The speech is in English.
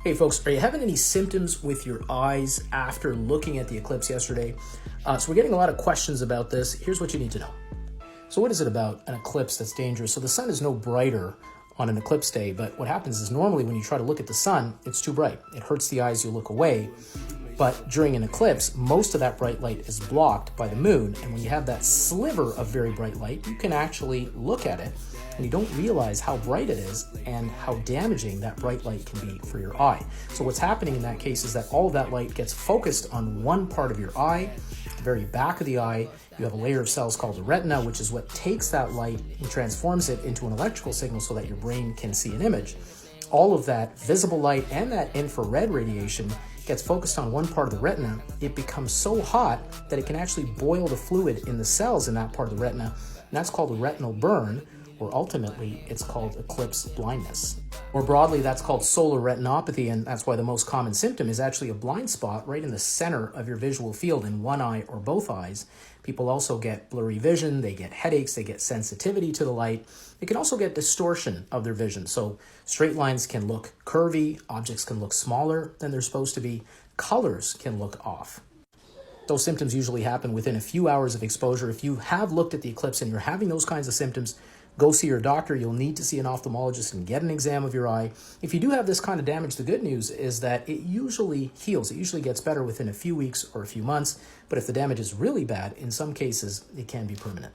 Hey folks, are you having any symptoms with your eyes after looking at the eclipse yesterday? So we're getting a lot of questions about this. Here's what you need to know. So what is it about an eclipse that's dangerous? So the sun is no brighter on an eclipse day, but what happens is normally when you try to look at the sun, it's too bright. It hurts the eyes, you look away. But during an eclipse, most of that bright light is blocked by the moon. And when you have that sliver of very bright light, you can actually look at it and you don't realize how bright it is and how damaging that bright light can be for your eye. So what's happening in that case is that all of that light gets focused on one part of your eye, the very back of the eye. You have a layer of cells called the retina, which is what takes that light and transforms it into an electrical signal so that your brain can see an image. All of that visible light and that infrared radiation gets focused on one part of the retina. It becomes so hot that it can actually boil the fluid in the cells in that part of the retina, and that's called a retinal burn, or ultimately it's called eclipse blindness. More broadly, that's called solar retinopathy, and that's why the most common symptom is actually a blind spot right in the center of your visual field in one eye or both eyes. People also get blurry vision, they get headaches, they get sensitivity to the light. They can also get distortion of their vision. So straight lines can look curvy, objects can look smaller than they're supposed to be, colors can look off. Those symptoms usually happen within a few hours of exposure. If you have looked at the eclipse and you're having those kinds of symptoms, go see your doctor. You'll need to see an ophthalmologist and get an exam of your eye. If you do have this kind of damage, the good news is that it usually heals. It usually gets better within a few weeks or a few months. But if the damage is really bad, in some cases, it can be permanent.